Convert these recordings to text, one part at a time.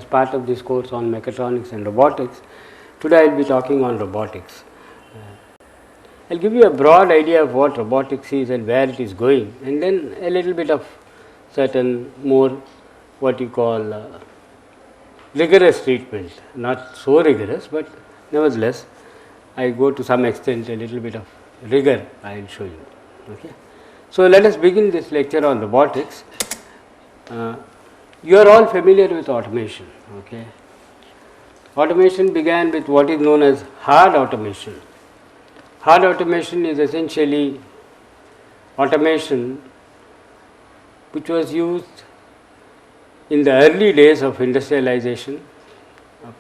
part of this course on mechatronics and robotics. Today I will be talking on robotics. I will give you a broad idea of what robotics is and where it is going, and then a little bit of certain more what you call rigorous treatment, not so rigorous, but nevertheless I go to some extent a little bit of rigor I will show you. Okay. So, let us begin this lecture on robotics. You are all familiar with automation. Okay. Automation began with what is known as hard automation. Hard automation is essentially automation which was used in the early days of industrialization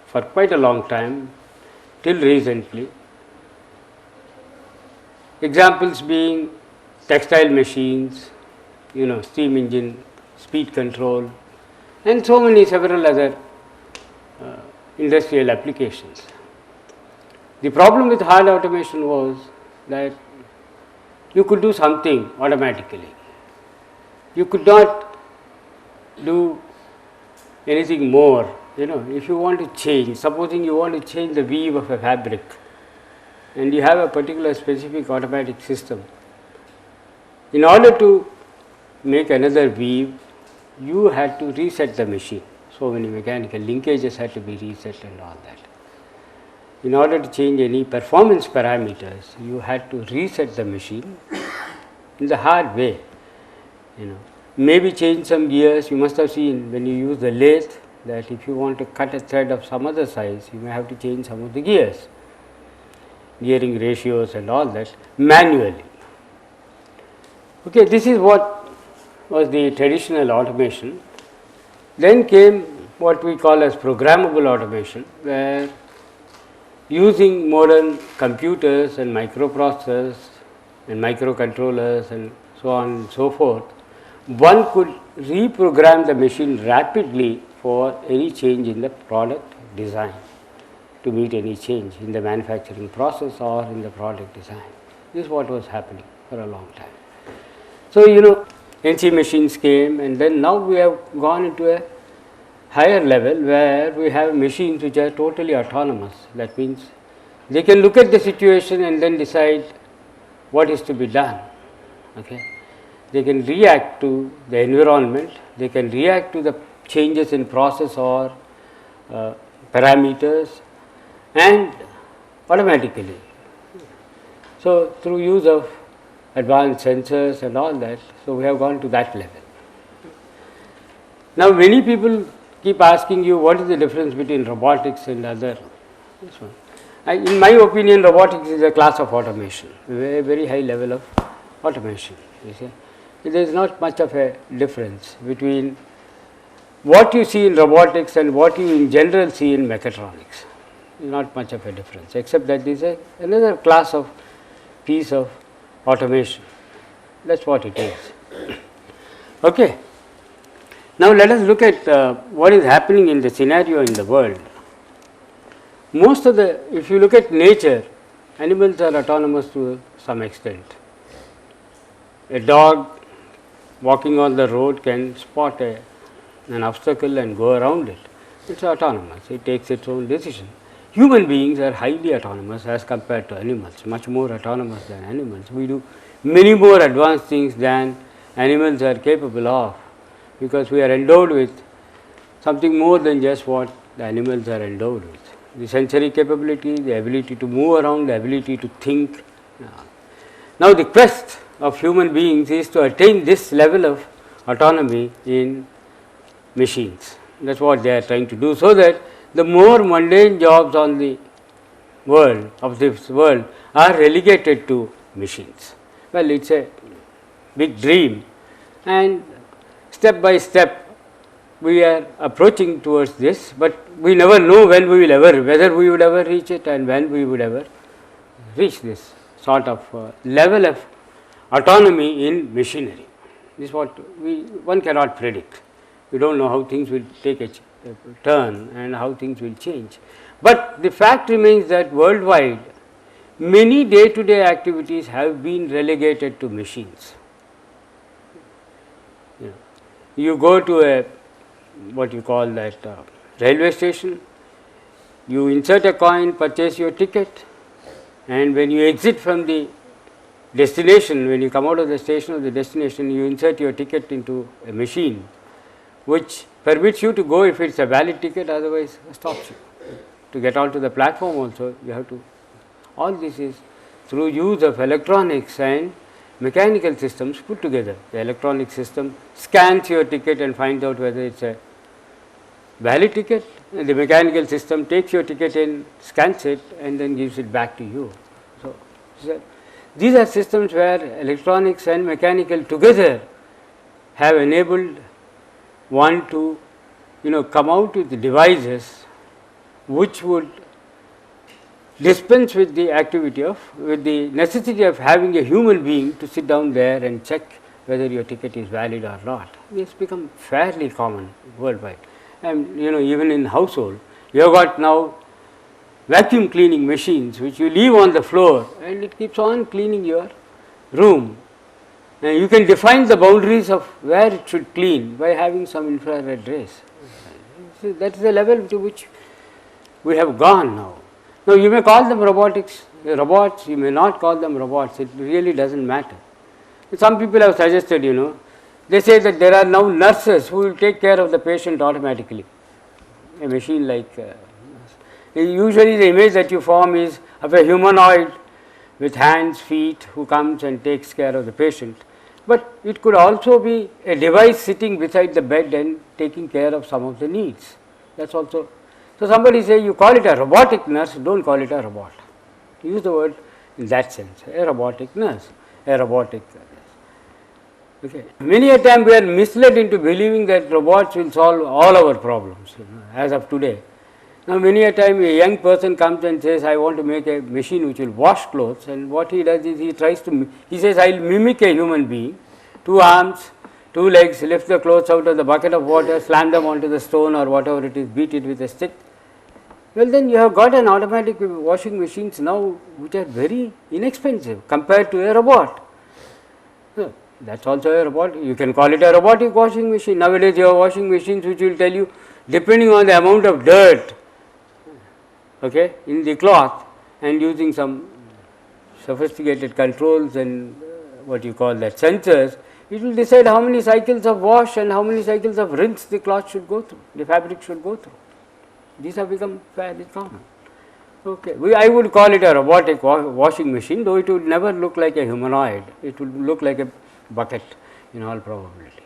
for quite a long time till recently. Examples being textile machines, steam engine, speed control, and so many several other industrial applications. The problem with hard automation was that you could do something automatically. You could not do anything more. If you want to change, supposing you want to change the weave of a fabric and you have a particular specific automatic system, in order to make another weave, you had to reset the machine. So many mechanical linkages had to be reset and all that. In order to change any performance parameters, you had to reset the machine in the hard way. Maybe change some gears. You must have seen when you use the lathe that if you want to cut a thread of some other size, you may have to change some of the gears, gearing ratios and all that manually. Okay, this is what was the traditional automation. Then came what we call as programmable automation, where using modern computers and microprocessors and microcontrollers and so on and so forth, one could reprogram the machine rapidly for any change in the product design, to meet any change in the manufacturing process or in the product design. This is what was happening for a long time. So, NC machines came, and then now we have gone into a higher level where we have machines which are totally autonomous. That means they can look at the situation and then decide what is to be done. Okay. They can react to the environment, they can react to the changes in process or parameters, and automatically. So, through use of advanced sensors and all that, so we have gone to that level. Now, many people keep asking you what is the difference between robotics and other. This one. In my opinion, robotics is a class of automation, a very high level of automation. You see, there is not much of a difference between what you see in robotics and what you in general see in mechatronics. Not much of a difference, except that this is another class of piece of automation. That's what it is. Okay. Now, let us look at what is happening in the scenario in the world. Most of if you look at nature, animals are autonomous to some extent. A dog walking on the road can spot an obstacle and go around it. It is autonomous, it takes its own decision. Human beings are highly autonomous as compared to animals, much more autonomous than animals. We do many more advanced things than animals are capable of, because we are endowed with something more than just what the animals are endowed with. The sensory capability, the ability to move around, the ability to think. Now, the quest of human beings is to attain this level of autonomy in machines. That is what they are trying to do, so that the more mundane jobs on the world, of this world, are relegated to machines. Well, it is a big dream, and step by step we are approaching towards this, but we never know when we will ever, whether we would ever reach it and when we would ever reach this sort of level of autonomy in machinery. This is what one cannot predict. We do not know how things will take a turn and how things will change. But the fact remains that worldwide many day-to-day activities have been relegated to machines. You go to a what you call that railway station, you insert a coin, purchase your ticket, and when you exit from the destination, when you come out of the station or the destination, you insert your ticket into a machine which permits you to go if it is a valid ticket, otherwise stops you. To get onto the platform also, you have to, all this is through use of electronics and mechanical systems put together. The electronic system scans your ticket and finds out whether it is a valid ticket, and the mechanical system takes your ticket and scans it and then gives it back to you. So, these are systems where electronics and mechanical together have enabled one to come out with devices which would dispense with the activity of, with the necessity of having a human being to sit down there and check whether your ticket is valid or not. This become fairly common worldwide, and even in household you have got now vacuum cleaning machines which you leave on the floor and it keeps on cleaning your room, and you can define the boundaries of where it should clean by having some infrared rays. So, that is the level to which we have gone now. Now, you may call them robotics, robots, you may not call them robots, it really does not matter. Some people have suggested, they say that there are now nurses who will take care of the patient automatically, a machine like, usually the image that you form is of a humanoid with hands, feet, who comes and takes care of the patient, but it could also be a device sitting beside the bed and taking care of some of the needs. That is also. So, somebody say you call it a robotic nurse, do not call it a robot, use the word in that sense, a robotic nurse, a robotic nurse. Okay. Many a time we are misled into believing that robots will solve all our problems, as of today. Now, many a time a young person comes and says, I want to make a machine which will wash clothes, and what he does is he tries to, he says, I will mimic a human being, 2 arms, 2 legs, lift the clothes out of the bucket of water, slam them onto the stone or whatever it is, beat it with a stick. Well, then you have got an automatic washing machines now which are very inexpensive compared to a robot. So, that is also a robot, you can call it a robotic washing machine. Nowadays you have washing machines which will tell you, depending on the amount of dirt in the cloth, and using some sophisticated controls and what you call that sensors, it will decide how many cycles of wash and how many cycles of rinse the cloth should go through, the fabric should go through. These have become fairly common. I would call it a robotic washing machine, though it would never look like a humanoid, it would look like a bucket in all probability.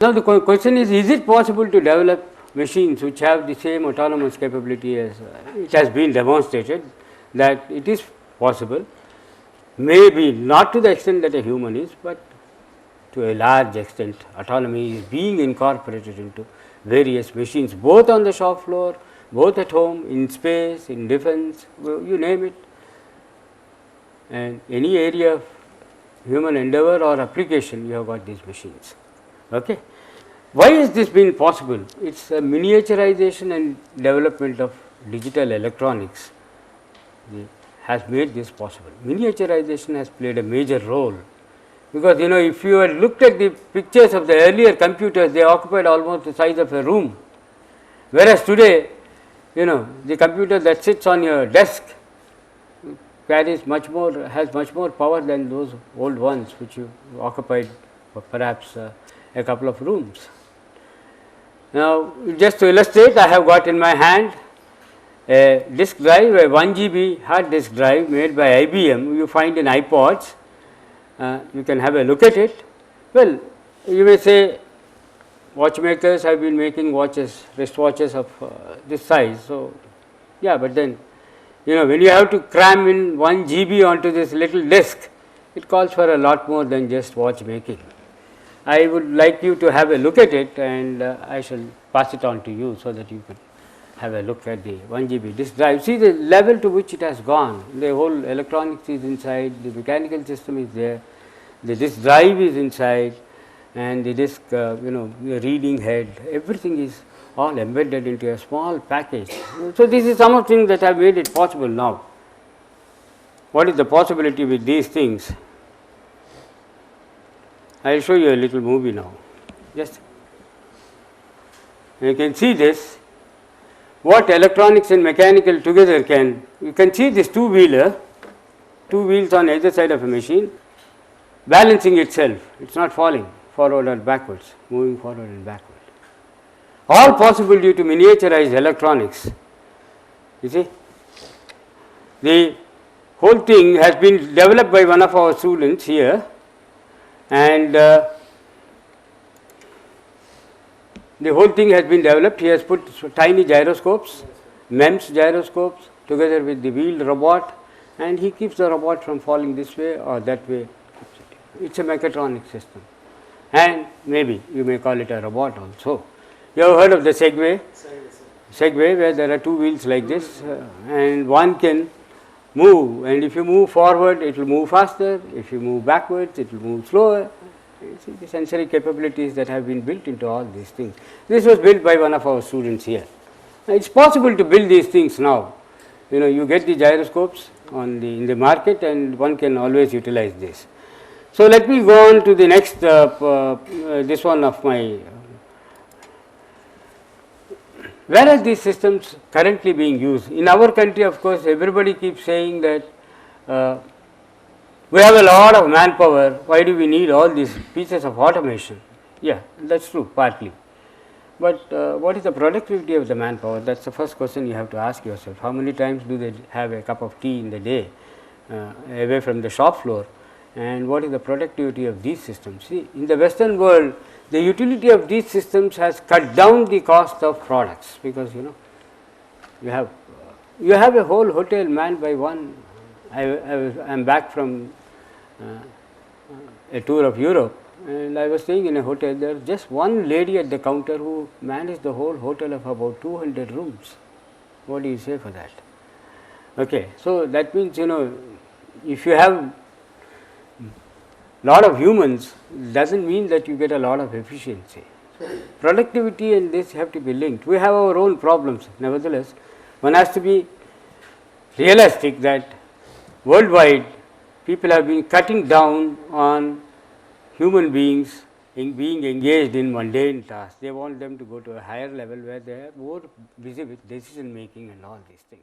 Now, the question is it possible to develop machines which have the same autonomous capability as it has been demonstrated that it is possible, maybe not to the extent that a human is, but to a large extent autonomy is being incorporated into various machines, both on the shop floor, both at home, in space, in defense, you name it, and any area of human endeavor or application, you have got these machines. Okay. Why has this been possible? It is a miniaturization and development of digital electronics has made this possible. Miniaturization has played a major role, because if you had looked at the pictures of the earlier computers, they occupied almost the size of a room, whereas today the computer that sits on your desk carries much more, has much more power than those old ones which you occupied perhaps a couple of rooms. Now, just to illustrate, I have got in my hand a disk drive, a 1 GB hard disk drive made by IBM, you find in iPods. You can have a look at it. Well, you may say watchmakers have been making watches, wristwatches of this size. So, yeah, but then when you have to cram in 1 GB onto this little disk, it calls for a lot more than just watchmaking. I would like you to have a look at it, and I shall pass it on to you so that you can have a look at the 1 GB disk drive. See the level to which it has gone, the whole electronics is inside, the mechanical system is there, the disk drive is inside, and the disk the reading head, everything is all embedded into a small package. So, this is some of the things that have made it possible now. What is the possibility with these things? I will show you a little movie now. Just you can see this. what electronics and mechanical together can, you can see this two-wheeler, two wheels on either side of a machine, balancing itself, it is not falling forward or backwards, moving forward and backward. All possible due to miniaturized electronics. You see, the whole thing has been developed by one of our students here, and the whole thing has been developed. He has put tiny gyroscopes, MEMS gyroscopes together with the wheeled robot, and he keeps the robot from falling this way or that way. It is a mechatronic system, and maybe you may call it a robot also. You have heard of the Segway? Segway, where there are two wheels like this, and one can move, and if you move forward it will move faster, if you move backwards it will move slower. You see the sensory capabilities that have been built into all these things. This was built by one of our students here. It is possible to build these things now. You know, you get the gyroscopes in the market, and one can always utilize this. So let me go on to the next, this one of my. Where are these systems currently being used? In our country, of course, everybody keeps saying that we have a lot of manpower, why do we need all these pieces of automation? Yeah, that is true, partly. But what is the productivity of the manpower? That is the first question you have to ask yourself. How many times do they have a cup of tea in the day away from the shop floor? And what is the productivity of these systems? See, in the Western world, the utility of these systems has cut down the cost of products, because you have a whole hotel manned by one. I am back from a tour of Europe, and I was staying in a hotel. There was just one lady at the counter who managed the whole hotel of about 200 rooms. What do you say for that? Okay, so that means, if you have lot of humans, doesn't mean that you get a lot of efficiency. So productivity and this have to be linked. We have our own problems. Nevertheless, one has to be realistic that worldwide people have been cutting down on human beings in being engaged in mundane tasks. They want them to go to a higher level where they are more busy with decision making and all these things.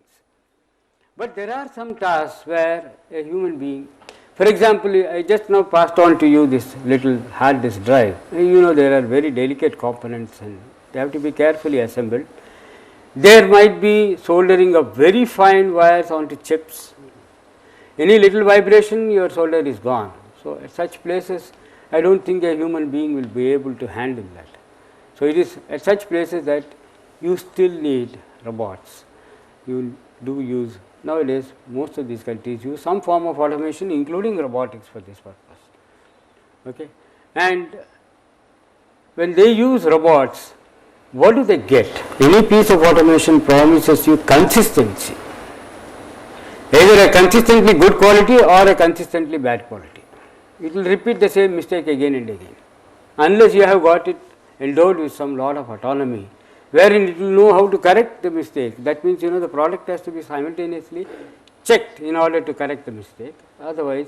But there are some tasks where a human being, for example, I just now passed on to you this little hard disk drive. There are very delicate components and they have to be carefully assembled. There might be soldering of very fine wires onto chips. Any little vibration, your solder is gone. So at such places, I don't think a human being will be able to handle that. So it is at such places that you still need robots. You do use, nowadays most of these countries use some form of automation, including robotics, for this purpose. Okay. And when they use robots, what do they get? Any piece of automation promises you consistency, either a consistently good quality or a consistently bad quality. It will repeat the same mistake again and again, unless you have got it endowed with some lot of autonomy, wherein it will know how to correct the mistake. That means, the product has to be simultaneously checked in order to correct the mistake, otherwise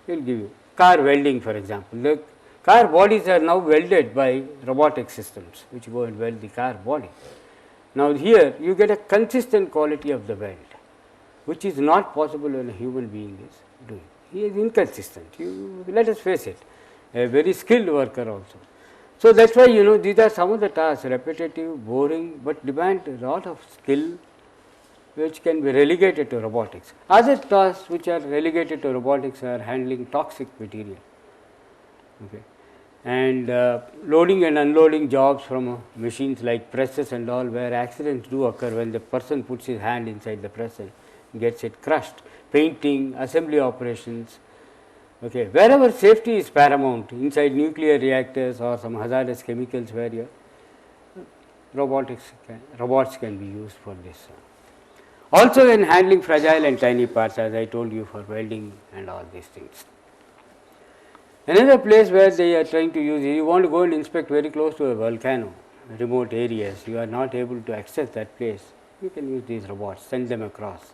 it will give you. Car welding, for example, the car bodies are now welded by robotic systems which go and weld the car body. Now here you get a consistent quality of the weld, which is not possible when a human being is doing. He is inconsistent, let us face it, a very skilled worker also. So that is why these are some of the tasks, repetitive, boring, but demand a lot of skill, which can be relegated to robotics. Other tasks which are relegated to robotics are handling toxic material, okay, and loading and unloading jobs from machines like presses and all, where accidents do occur when the person puts his hand inside the press and gets it crushed. Painting, assembly operations, okay, wherever safety is paramount, inside nuclear reactors or some hazardous chemicals where your robots can be used for this. Also in handling fragile and tiny parts, as I told you, for welding and all these things. Another place where they are trying to use, you want to go and inspect very close to a volcano, remote areas, you are not able to access that place, you can use these robots, send them across.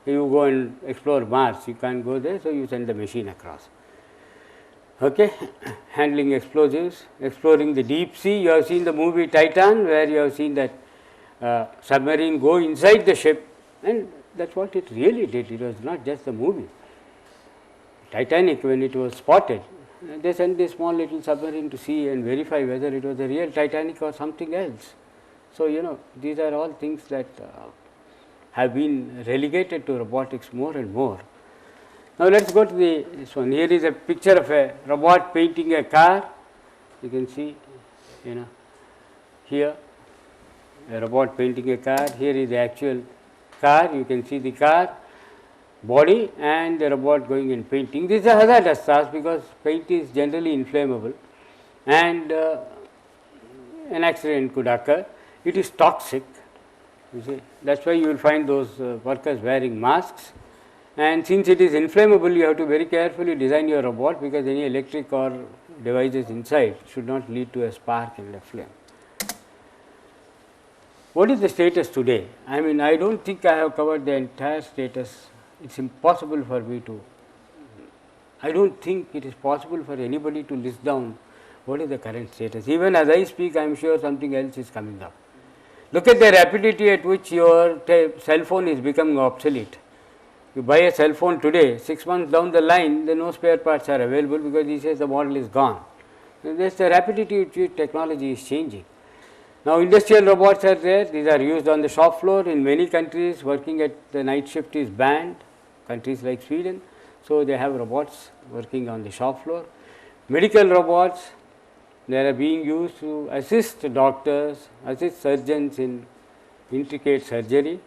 You go and explore Mars, you can't go there, so you send the machine across. Okay. Handling explosives, exploring the deep sea. You have seen the movie Titan, where you have seen that submarine go inside the ship, and that is what it really did. It was not just a movie. Titanic, when it was spotted, they sent this small little submarine to see and verify whether it was a real Titanic or something else. So, these are all things that have been relegated to robotics more and more. Now, let us go to this one. Here is a picture of a robot painting a car. You can see, here a robot painting a car. Here is the actual car. You can see the car body and the robot going and painting. This is a hazardous task because paint is generally inflammable and an accident could occur. It is toxic, you see. That is why you will find those workers wearing masks, and since it is inflammable, you have to very carefully design your robot because any electric or devices inside should not lead to a spark and a flame. What is the status today? I mean, I do not think I have covered the entire status. It is impossible for me to, I do not think it is possible for anybody to list down what is the current status. Even as I speak, I am sure something else is coming up. Look at the rapidity at which your cell phone is becoming obsolete. You buy a cell phone today, 6 months down the line, then no spare parts are available because he says the model is gone. There is the rapidity at which technology is changing. Now, industrial robots are there. These are used on the shop floor. In many countries, working at the night shift is banned, countries like Sweden. So, they have robots working on the shop floor. Medical robots, they are being used to assist doctors, assist surgeons in intricate surgery.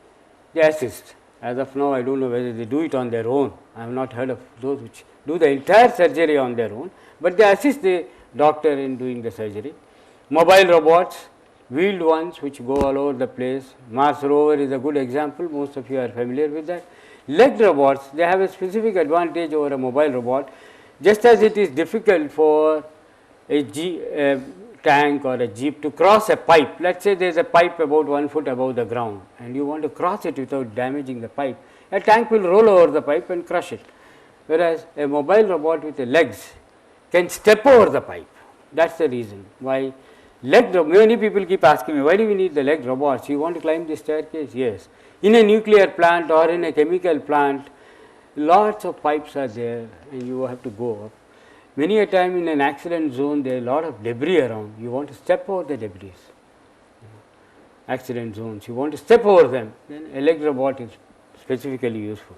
They assist. As of now, I do not know whether they do it on their own. I have not heard of those which do the entire surgery on their own, but they assist the doctor in doing the surgery. Mobile robots, wheeled ones which go all over the place. Mars rover is a good example, most of you are familiar with that. Legged robots, they have a specific advantage over a mobile robot, just as it is difficult for a tank or a jeep to cross a pipe. Let us say there is a pipe about 1 foot above the ground and you want to cross it without damaging the pipe. A tank will roll over the pipe and crush it, whereas a mobile robot with the legs can step over the pipe. That is the reason why many people keep asking me, why do we need the leg robots? You want to climb the staircase? Yes. In a nuclear plant or in a chemical plant, lots of pipes are there and you have to go up. Many a time in an accident zone, there are a lot of debris around. You want to step over the debris. Accident zones, you want to step over them, then a leg robot is specifically useful.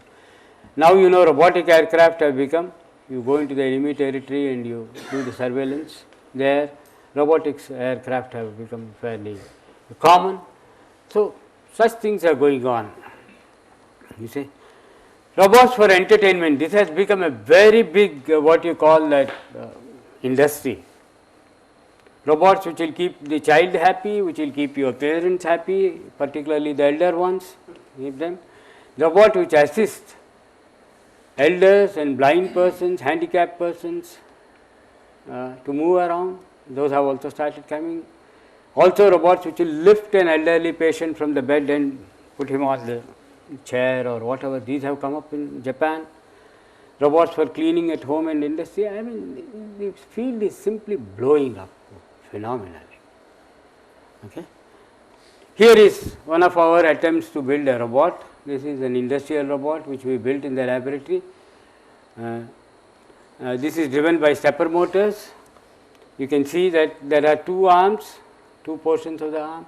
Now, robotic aircraft have become, you go into the enemy territory and you do the surveillance there. Robotics aircraft have become fairly common. So, such things are going on, you see. Robots for entertainment, this has become a very big what you call that industry. Robots which will keep the child happy, which will keep your parents happy, particularly the elder ones, keep them. Robot which assist elders and blind persons, handicapped persons to move around, those have also started coming. Also robots which will lift an elderly patient from the bed and put him on the chair or whatever, these have come up in Japan. Robots for cleaning at home and industry, I mean the field is simply blowing up phenomenally. Okay. Here is one of our attempts to build a robot. This is an industrial robot which we built in the laboratory. This is driven by stepper motors. You can see that there are two arms, two portions of the arm.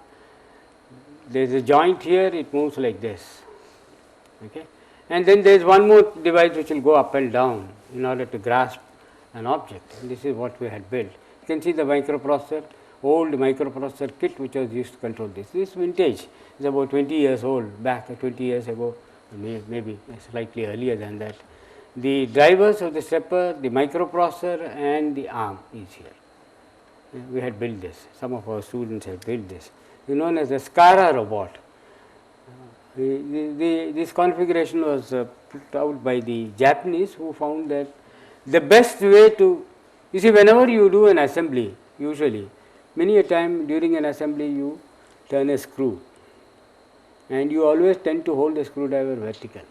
There is a joint here, it moves like this. Okay. And then there is one more device which will go up and down in order to grasp an object. And this is what we had built. You can see the microprocessor, old microprocessor kit which was used to control this. This vintage is about 20 years old, back 20 years ago, maybe slightly earlier than that. The drivers of the stepper, the microprocessor and the arm is here. We had built this, some of our students have built this. It is known as the SCARA robot. This configuration was put out by the Japanese, who found that the best way to, you see, whenever you do an assembly, usually many a time during an assembly you turn a screw and you always tend to hold the screwdriver vertical.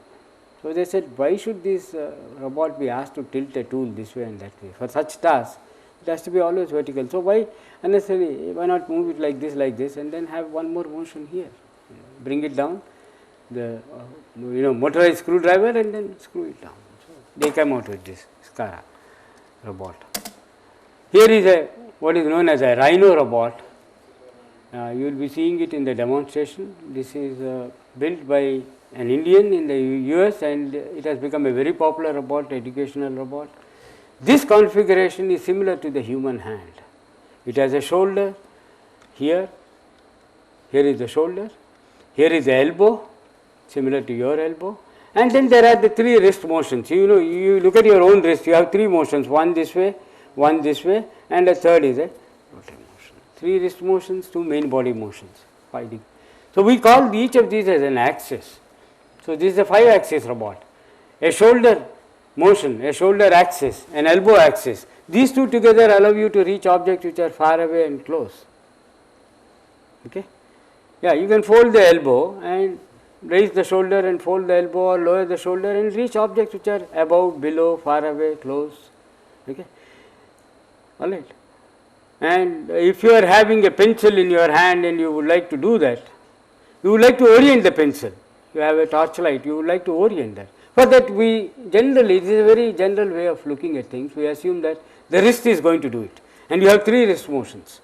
So, they said, why should this robot be asked to tilt a tool this way and that way? For such tasks it has to be always vertical. So, why unnecessarily, why not move it like this and then have one more motion here? bring it down, the motorized screwdriver, and then screw it down. So they come out with this SCARA robot. Here is a what is known as a Rhino robot. You will be seeing it in the demonstration. This is built by an Indian in the US, and it has become a very popular robot, educational robot. This configuration is similar to the human hand. It has a shoulder here, here is the shoulder, here is the elbow, similar to your elbow, and then there are the 3 wrist motions. You look at your own wrist, you have 3 motions, one this way, and a third is a rotating motion. 3 wrist motions, 2 main body motions. So we call each of these as an axis. So this is a 5-axis robot. A shoulder motion, a shoulder axis, an elbow axis. These 2 together allow you to reach objects which are far away and close. Okay? Yeah, you can fold the elbow and raise the shoulder and fold the elbow, or lower the shoulder and reach objects which are above, below, far away, close. Okay? All right. And if you are having a pencil in your hand and you would like to do that, you would like to orient the pencil. You have a torchlight, you would like to orient that. For that we generally, this is a very general way of looking at things, we assume that the wrist is going to do it, and you have 3 wrist motions.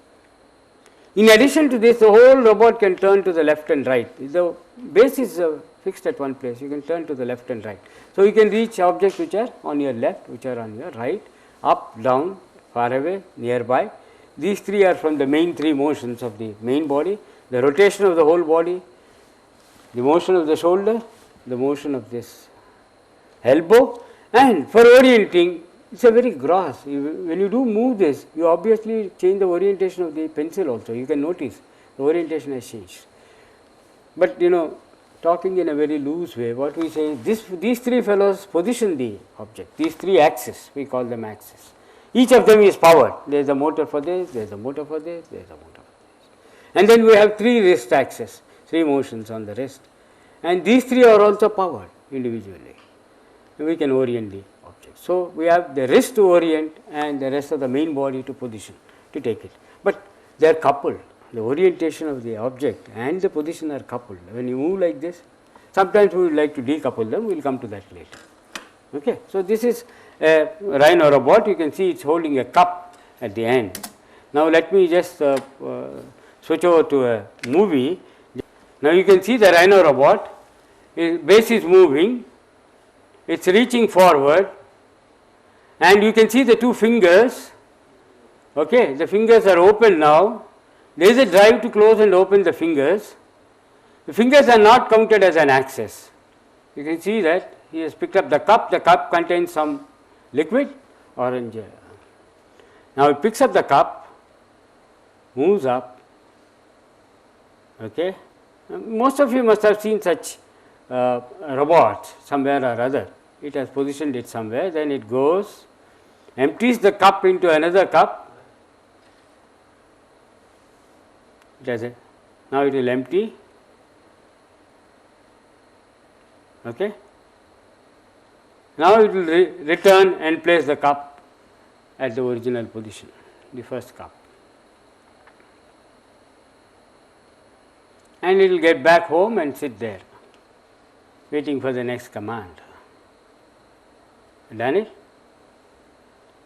In addition to this, the whole robot can turn to the left and right. The base is fixed at one place, you can turn to the left and right. So you can reach objects which are on your left, which are on your right, up, down, far away, nearby. These 3 are from the main 3 motions of the main body, the rotation of the whole body, the motion of the shoulder, the motion of this elbow, and for orienting, it is a very gross. When you do move this, you obviously change the orientation of the pencil also. You can notice the orientation has changed. But talking in a very loose way, what we say is these 3 fellows position the object, these 3 axes, we call them axes. Each of them is powered. There is a motor for this, there is a motor for this, there is a motor for this. And then we have 3 wrist axes, 3 motions on the wrist. And these 3 are also powered individually. We can orient the object. So we have the wrist to orient and the rest of the main body to position, to take it. But they are coupled. The orientation of the object and the position are coupled. When you move like this, sometimes we would like to decouple them, we will come to that later. Okay. So this is a Rhino robot. You can see it is holding a cup at the end. Now let me just switch over to a movie. Now you can see the Rhino robot, its base is moving, it is reaching forward, and you can see the 2 fingers. Okay, the fingers are open now. There is a drive to close and open the fingers. The fingers are not counted as an axis. You can see that he has picked up the cup contains some liquid, orange. Now he picks up the cup, moves up. Okay. Most of you must have seen such robots somewhere or other. It has positioned it somewhere, then it goes, empties the cup into another cup. Now it will empty. Okay. Now it will return and place the cup at the original position, the first cup. And it will get back home and sit there, waiting for the next command. Done it?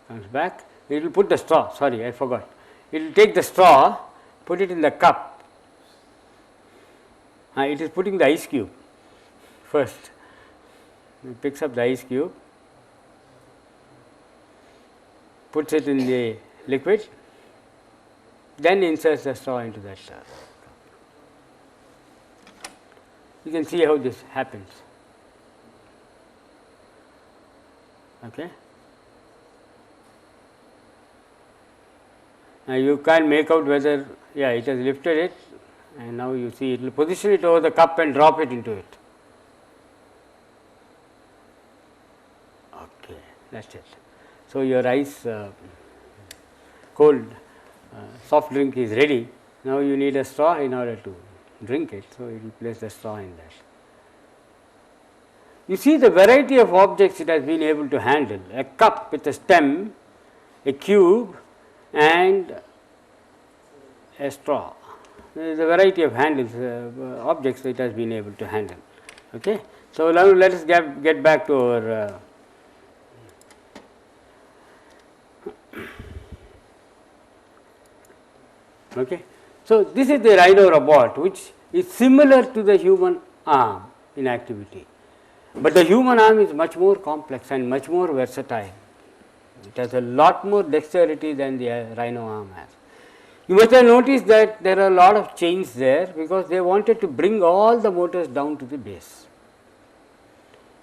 Comes back. It will put the straw, sorry, I forgot. It will take the straw, put it in the cup. It is putting the ice cube first. It picks up the ice cube, puts it in the liquid, then inserts the straw into that cup. You can see how this happens. Okay. Now you can't make out whether, yeah, it has lifted it, and now you see it will position it over the cup and drop it into it. Okay, that's it. So your ice cold soft drink is ready. Now you need a straw in order to drink it, so it will place the straw in that. You see the variety of objects it has been able to handle: a cup with a stem, a cube, and a straw. There is a variety of handles, objects it has been able to handle. Okay. So, now let us get back to our okay. So, this is the Rhino robot, which is similar to the human arm in activity, but the human arm is much more complex and much more versatile. It has a lot more dexterity than the Rhino arm has. You must have noticed that there are a lot of chains there, because they wanted to bring all the motors down to the base.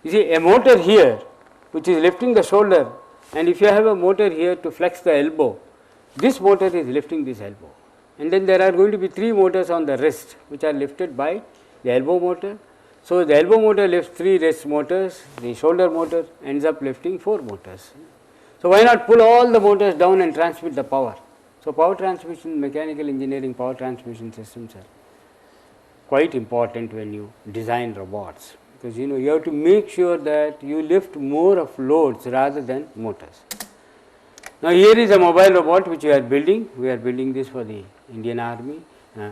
You see, a motor here which is lifting the shoulder, and if you have a motor here to flex the elbow, this motor is lifting this elbow, and then there are going to be 3 motors on the wrist which are lifted by the elbow motor. So, the elbow motor lifts 3 wrist motors, the shoulder motor ends up lifting 4 motors. So, why not pull all the motors down and transmit the power? So, power transmission, mechanical engineering power transmission systems are quite important when you design robots, because you have to make sure that you lift more of loads rather than motors. Now, here is a mobile robot which we are building. We are building this for the Indian Army,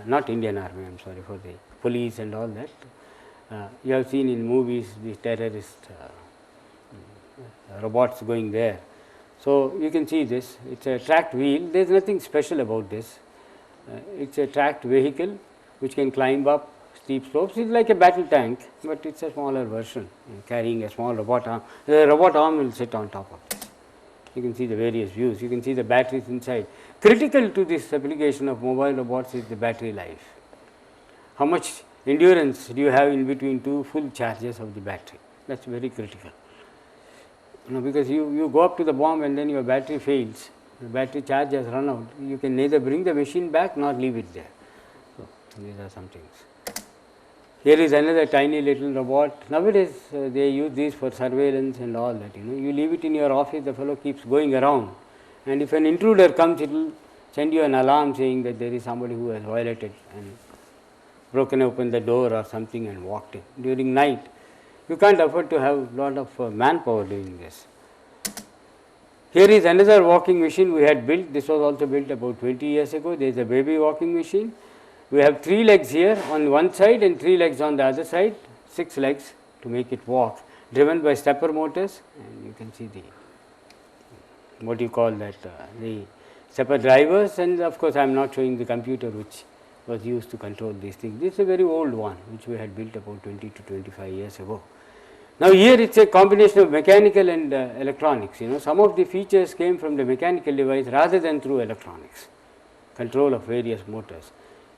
not Indian Army, I am sorry, for the police and all that. You have seen in movies the terrorist robots going there. So, you can see this, it is a tracked wheel, there is nothing special about this. It is a tracked vehicle which can climb up steep slopes. It is like a battle tank, but it is a smaller version, carrying a small robot arm. The robot arm will sit on top of this. You can see the various views, you can see the batteries inside. Critical to this application of mobile robots is the battery life. How much endurance do you have in between 2 full charges of the battery? That is very critical. Because you go up to the bomb and then your battery fails, the battery charge has run out, you can neither bring the machine back nor leave it there. So, these are some things. Here is another tiny little robot. Nowadays, they use these for surveillance and all that. You leave it in your office, the fellow keeps going around, and if an intruder comes, it will send you an alarm saying that there is somebody who has violated and broken open the door or something and walked in. During night, you can't afford to have lot of manpower doing this. Here is another walking machine we had built. This was also built about 20 years ago. There is a baby walking machine. We have 3 legs here on one side and 3 legs on the other side, 6 legs to make it walk, driven by stepper motors, and you can see the what you call that the stepper drivers, and of course, I am not showing the computer which was used to control these things. This is a very old one which we had built about 20 to 25 years ago. Now, here it is a combination of mechanical and electronics. Some of the features came from the mechanical device rather than through electronics, control of various motors,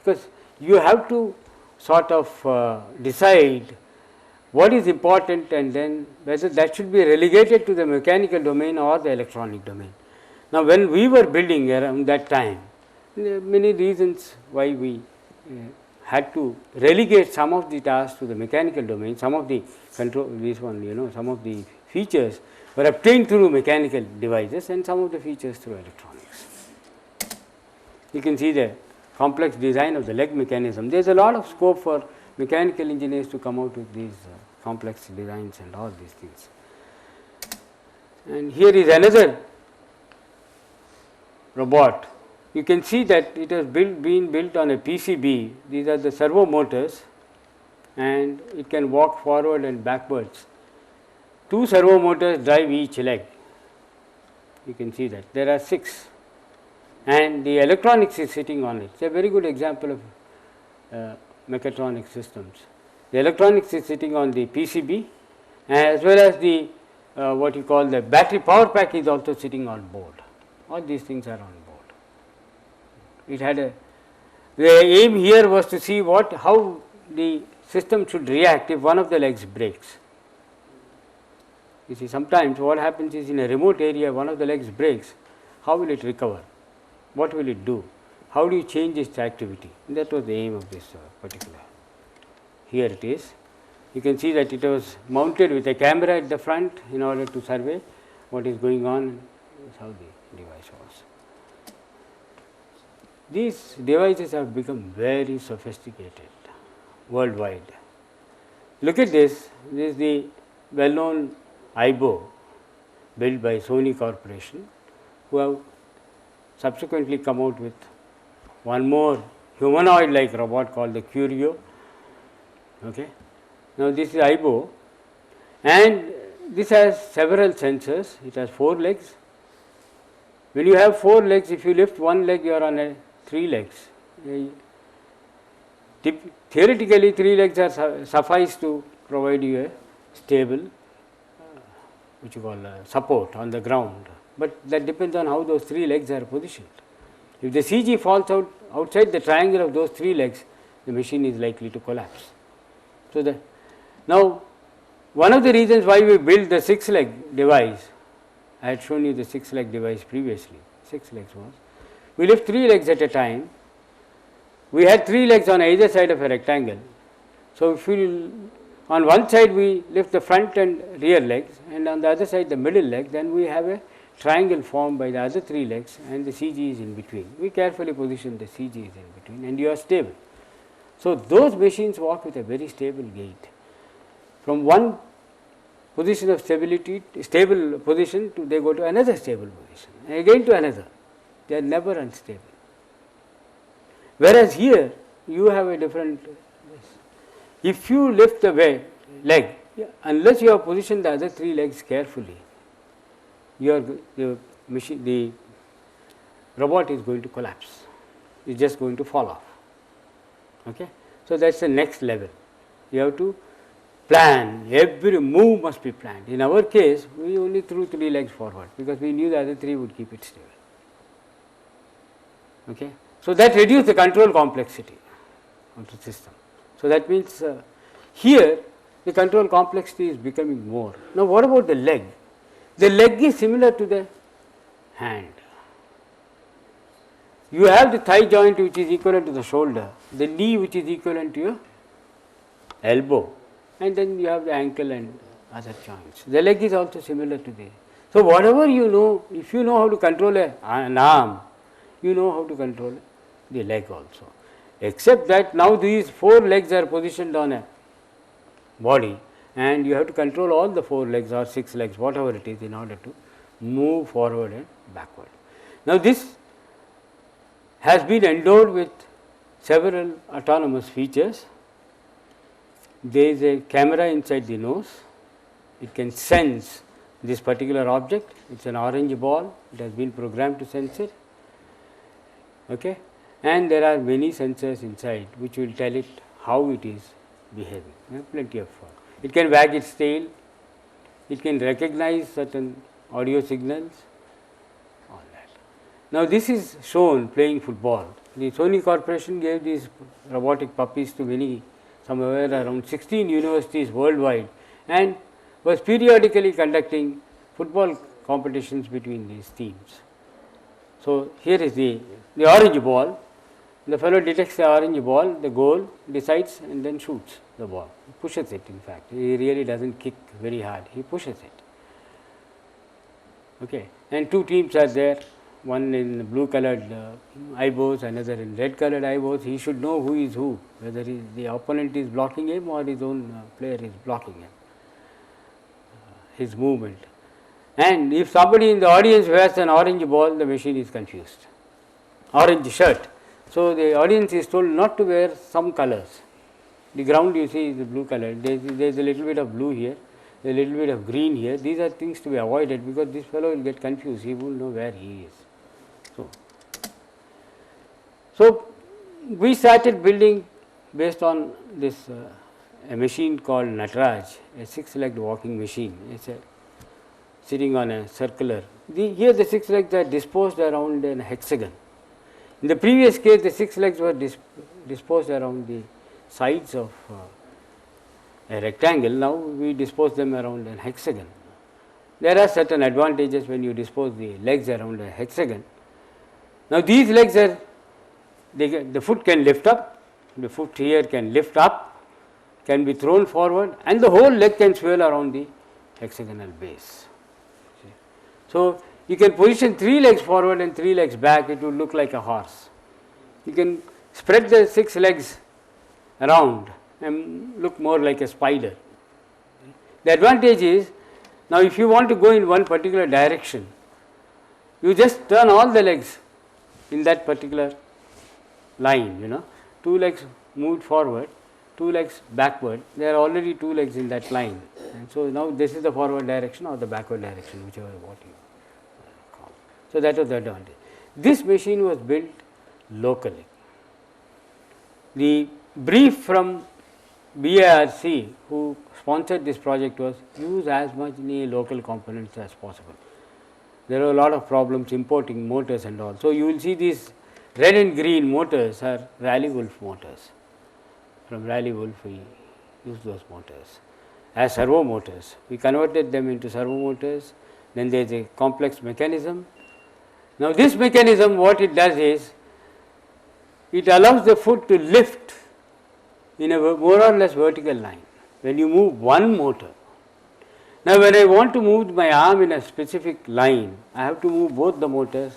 because you have to sort of decide what is important and then whether that should be relegated to the mechanical domain or the electronic domain. Now, when we were building around that time, there are many reasons why we had to relegate some of the tasks to the mechanical domain, some of the control, some of the features were obtained through mechanical devices and some of the features through electronics. You can see the complex design of the leg mechanism. There is a lot of scope for mechanical engineers to come out with these complex designs and all these things. And here is another robot. You can see that it has been built on a PCB. These are the servo motors, and it can walk forward and backwards. 2 servo motors drive each leg. You can see that there are 6, and the electronics is sitting on it. It is a very good example of mechatronic systems. The electronics is sitting on the PCB, as well as the what you call the battery power pack is also sitting on board. All these things are on board. It had the aim here was to see how the system should react if one of the legs breaks. You see, sometimes what happens is in a remote area, one of the legs breaks, how will it recover? What will it do? How do you change its activity? And that was the aim of this particular. Here it is. You can see that it was mounted with a camera at the front in order to survey what is going on. This is how the device was. These devices have become very sophisticated worldwide. Look at this. This is the well-known Aibo built by Sony Corporation, who have subsequently come out with one more humanoid like robot called the Curio. Okay. Now, this is Aibo, and this has several sensors. It has 4 legs. When you have 4 legs, if you lift one leg, you are on a 3 legs. Theoretically, 3 legs are suffice to provide you a stable, which you call support on the ground. But that depends on how those 3 legs are positioned. If the CG falls outside the triangle of those 3 legs, the machine is likely to collapse. So, now one of the reasons why we built the 6 leg device, I had shown you the 6 leg device previously. 6 legs was, we lift 3 legs at a time. We had 3 legs on either side of a rectangle. So, if we on one side we lift the front and rear legs, and on the other side the middle leg, then we have a triangle formed by the other 3 legs, and the CG is in between. We carefully position the CG is in between, and you are stable. So, those machines walk with a very stable gait. From one position of stability, stable position, to they go to another stable position, and again to another. They are never unstable. Whereas here, you have a different. If you lift the leg, unless you have positioned the other 3 legs carefully, the robot is going to collapse. It's just going to fall off. Okay? So, that is the next level. You have to plan, every move must be planned. In our case, we only threw 3 legs forward, because we knew the other 3 would keep it stable. Okay? So, that reduced the control complexity of the system. So, that means here the control complexity is becoming more. Now, what about the leg? The leg is similar to the hand. You have the thigh joint which is equivalent to the shoulder, the knee which is equivalent to your elbow, and then you have the ankle and other joints. The leg is also similar to this. So, whatever you know, if you know how to control an arm, you know how to control the leg also. Except that now these 4 legs are positioned on a body, and you have to control all the 4 legs or 6 legs, whatever it is, in order to move forward and backward. Now, this has been endowed with several autonomous features. There is a camera inside the nose. It can sense this particular object. It is an orange ball. It has been programmed to sense it. Okay. And there are many sensors inside which will tell it how it is behaving. Plenty of fun. It can wag its tail. It can recognize certain audio signals. All that. Now, this is shown playing football. The Sony Corporation gave these robotic puppies to many, somewhere around 16 universities worldwide, and was periodically conducting football competitions between these teams. So, here is the orange ball. The fellow detects the orange ball, the goal, decides, and then shoots the ball. He pushes it, in fact. He really does not kick very hard, he pushes it. Okay. And 2 teams are there, one in blue colored eyeballs, another in red colored eyeballs. He should know who is who, whether the opponent is blocking him or his own player is blocking him, his movement. And if somebody in the audience wears an orange ball, the machine is confused. Orange shirt. So, the audience is told not to wear some colors. The ground you see is the blue color. There is a little bit of blue here, a little bit of green here. These are things to be avoided, because this fellow will get confused. He will know where he is. So we started building based on this a machine called Nataraj, a 6-legged walking machine. It's sitting on a circular. Here the 6 legs are disposed around a hexagon. In the previous case, the 6 legs were disposed around the sides of a rectangle. Now we dispose them around an hexagon. There are certain advantages when you dispose the legs around a hexagon. Now these legs are, the foot can lift up, the foot here can lift up, can be thrown forward, and the whole leg can swirl around the hexagonal base. So you can position 3 legs forward and 3 legs back, it will look like a horse. You can spread the 6 legs around and look more like a spider. The advantage is, now if you want to go in one particular direction, you just turn all the legs in that particular line, you know, 2 legs moved forward, 2 legs backward, there are already 2 legs in that line, and so now this is the forward direction or the backward direction, whichever what you call. So that was the advantage. This machine was built locally. The brief from BARC who sponsored this project was use as many local components as possible. There are a lot of problems importing motors and all. So, you will see these red and green motors are Raleigh Wolf motors. From Raleigh Wolf we use those motors as servo motors. We converted them into servo motors, then there is a complex mechanism. Now, this mechanism what it does is, it allows the foot to lift in a more or less vertical line when you move one motor. Now, when I want to move my arm in a specific line, I have to move both the motors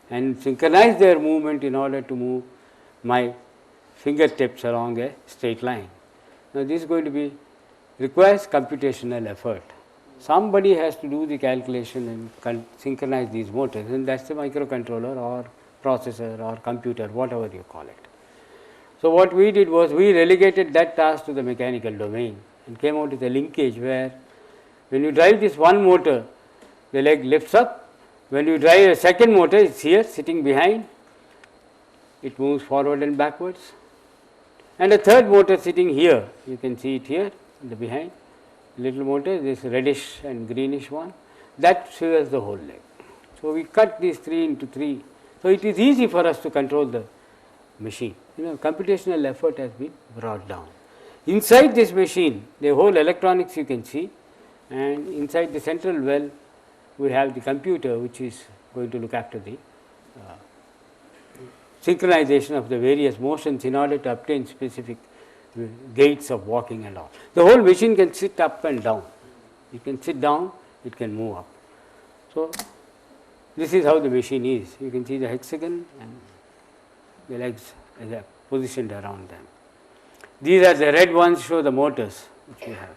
and synchronize their movement in order to move my fingertips along a straight line. Now, this is going to be requires computational effort. Somebody has to do the calculation and synchronize these motors, and that is the microcontroller or processor or computer, whatever you call it. So, what we did was we relegated that task to the mechanical domain and came out with a linkage where when you drive this one motor, the leg lifts up. When you drive a second motor, it is here sitting behind, it moves forward and backwards. And a third motor sitting here, you can see it here in the behind, little motor, this reddish and greenish one, that steers the whole leg. So, we cut these 3 into 3. So, it is easy for us to control the machine. You know, computational effort has been brought down. Inside this machine, the whole electronics you can see, and inside the central well, we have the computer which is going to look after the synchronization of the various motions in order to obtain specific gaits of walking and all. The whole machine can sit up and down. It can sit down, it can move up. So, this is how the machine is. You can see the hexagon and the legs are positioned around them. These are the red ones, show the motors which we have.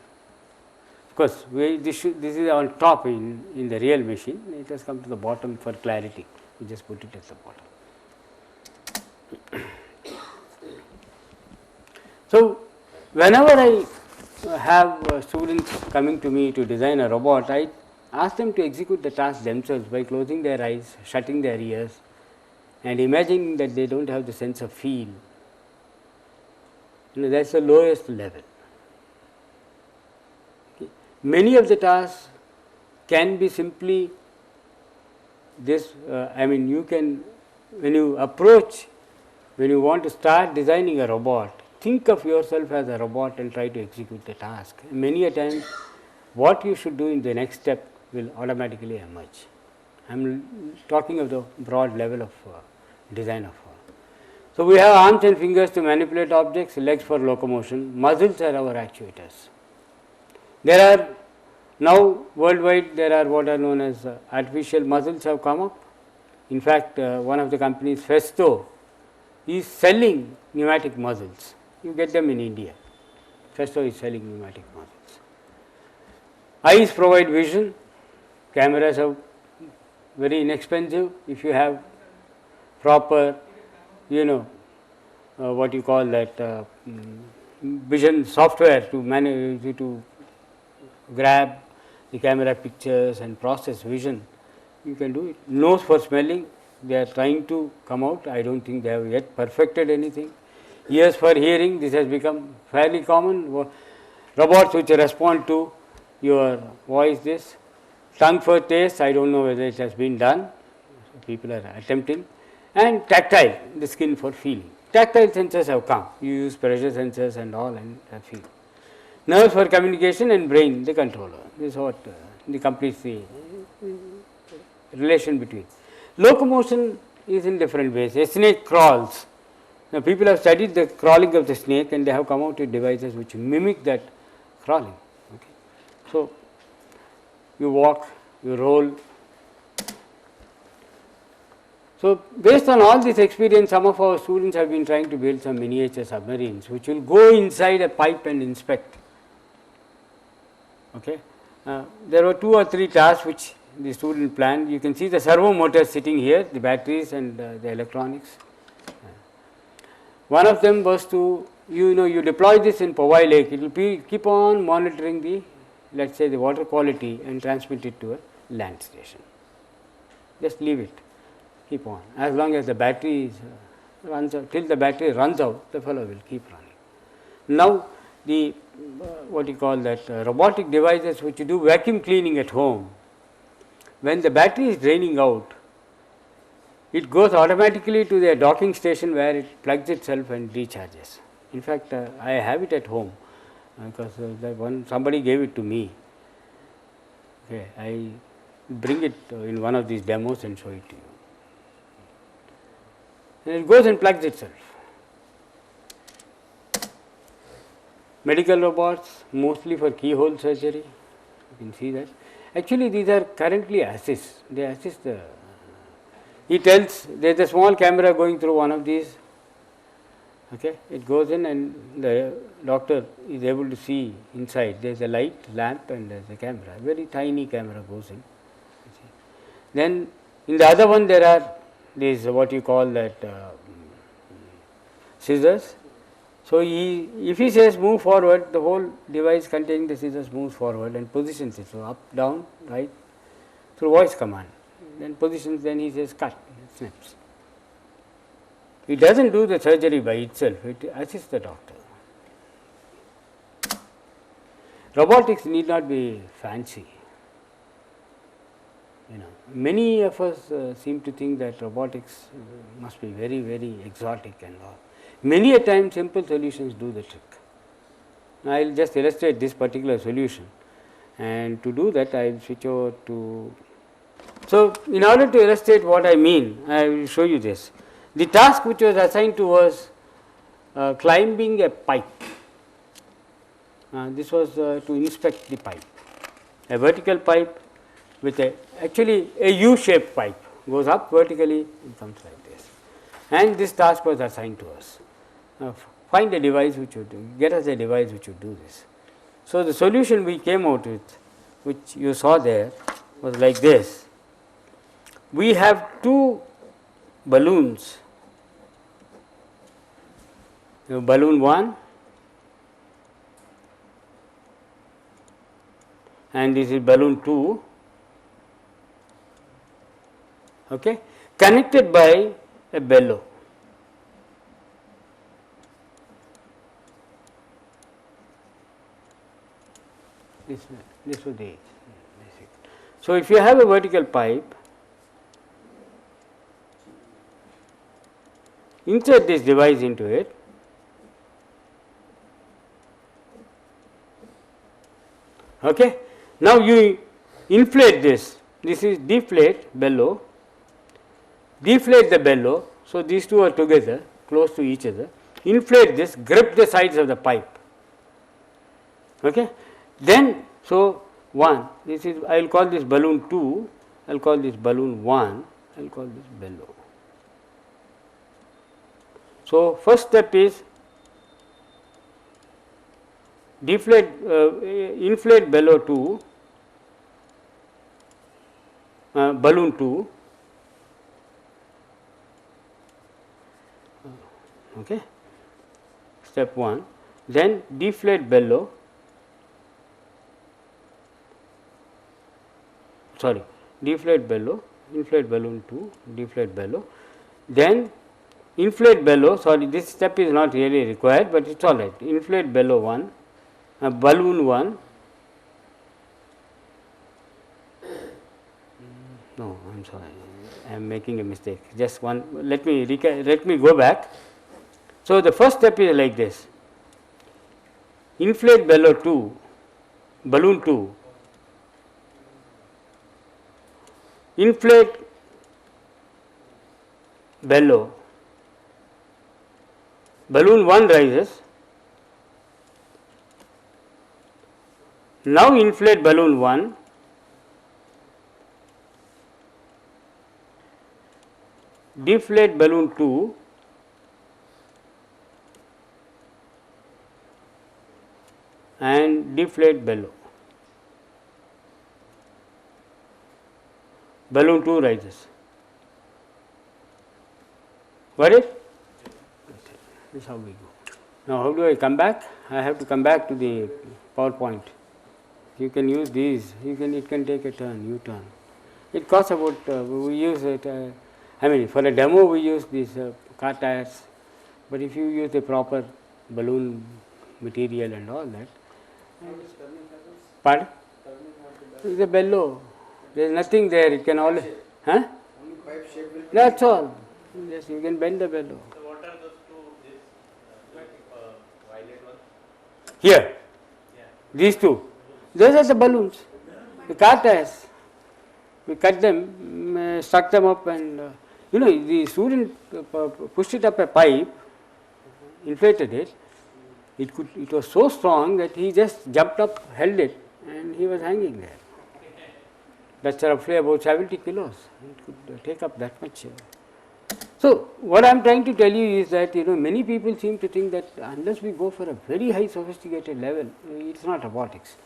Of course, this is on top in the real machine, it has come to the bottom for clarity. We just put it at the bottom. So, whenever I have students coming to me to design a robot, I ask them to execute the task themselves by closing their eyes, shutting their ears and imagining that they do not have the sense of feel. You know, that is the lowest level. Okay. Many of the tasks can be simply this, I mean you can, when you approach, when you want to start designing a robot, think of yourself as a robot and try to execute the task. Many a time what you should do in the next step will automatically emerge. I am talking of the broad level of design of. So, we have arms and fingers to manipulate objects, legs for locomotion, muscles are our actuators. There are now worldwide there are what are known as artificial muscles have come up. In fact, one of the companies Festo is selling pneumatic muscles. You get them in India. Festo is selling pneumatic muscles. Eyes provide vision, cameras are very inexpensive if you have proper, you know, what you call that vision software to manage, to grab the camera pictures and process vision, you can do it. Nose for smelling, they are trying to come out, I do not think they have yet perfected anything. Ears for hearing, this has become fairly common, robots which respond to your voice, this. Tongue for taste, I do not know whether it has been done, people are attempting. And tactile, the skin for feeling. Tactile sensors have come, you use pressure sensors and all and feel. Nerves for communication and brain, the controller. This is what the completes the relation between. Locomotion is in different ways. A snake crawls. Now, people have studied the crawling of the snake and they have come out with devices which mimic that crawling. Okay. So, you walk, you roll. So, based on all this experience, some of our students have been trying to build some miniature submarines which will go inside a pipe and inspect. Okay. There were 2 or 3 tasks which the student planned. You can see the servo motors sitting here, the batteries and the electronics. One of them was to, you deploy this in Powai Lake, it will keep on monitoring the, let us say, the water quality and transmit it to a land station. Just leave it, keep on, as long as the battery runs out, till the battery runs out, the fellow will keep running. Now, the what you call that robotic devices which you do vacuum cleaning at home, when the battery is draining out, it goes automatically to the docking station where it plugs itself and recharges. In fact, I have it at home because somebody gave it to me. Okay, I bring it in one of these demos and show it to you. And it goes and plugs itself. Medical robots, mostly for keyhole surgery, you can see that. Actually, these are currently assists, they assist the, he tells there is a small camera going through one of these, okay. It goes in and the doctor is able to see inside, there is a light, lamp and there is a camera, very tiny camera goes in. Then in the other one there are these what you call that scissors. So, if he says move forward, the whole device containing the scissors moves forward and positions it. So, up, down, right, through voice command, then positions, then he says cut, it snaps. It does not do the surgery by itself, it assists the doctor. Robotics need not be fancy. Many of us seem to think that robotics must be very, very exotic and all. Many a time simple solutions do the trick. I will just illustrate this particular solution, and to do that I will switch over to. So, in order to illustrate what I mean, I will show you this. The task which was assigned to was climbing a pipe. This was to inspect the pipe, a vertical pipe with actually a U-shaped pipe, goes up vertically and comes like this, and this task was assigned to us. Find a device which would get us a device which would do this. So, the solution we came out with, which you saw there, was like this. We have two balloons, balloon 1 and this is balloon 2, okay, connected by a bellow. This would be basic. So, if you have a vertical pipe, insert this device into it, okay. Now, you inflate this, this is deflate bellow, deflate the bellow. So, these two are together close to each other, inflate this, grip the sides of the pipe, okay. Then, so 1, this is, I will call this balloon 2, I will call this balloon 1, I will call this bellow. So, first step is deflate, inflate bellow 2, balloon 2, okay, step 1, then deflate bellow, deflate bellow, inflate balloon 2, deflate bellow, then inflate bellow, this step is not really required, but it is all right, inflate bellow 1, balloon 1, no, I am sorry, I am making a mistake, just one, let me go back. So, the first step is like this, inflate bellow 2, balloon 2, inflate bellow, balloon 1 rises, now inflate balloon 1, deflate balloon 2, and deflate bellow. Balloon 2 rises. Got it? This is how we go. Now, how do I come back? I have to come back to the PowerPoint. You can use these, it can take a turn, U-turn. It costs about, we use it, I mean for a demo we use these car tires, but if you use the proper balloon material and all that. Pardon? It is a bellow, there is nothing there, it can always, huh? That's all, yes, you can bend the bellow. So what are those two, this violet one? Here, Yeah. these two, those are the balloons, the car tires. We cut them, stuck them up, and the student pushed it up a pipe, inflated it. It was so strong that he just jumped up, held it, and he was hanging there. That's roughly about 70 kilos. It could take up that much. So what I am trying to tell you is that many people seem to think that unless we go for a very high sophisticated level, it's not robotics.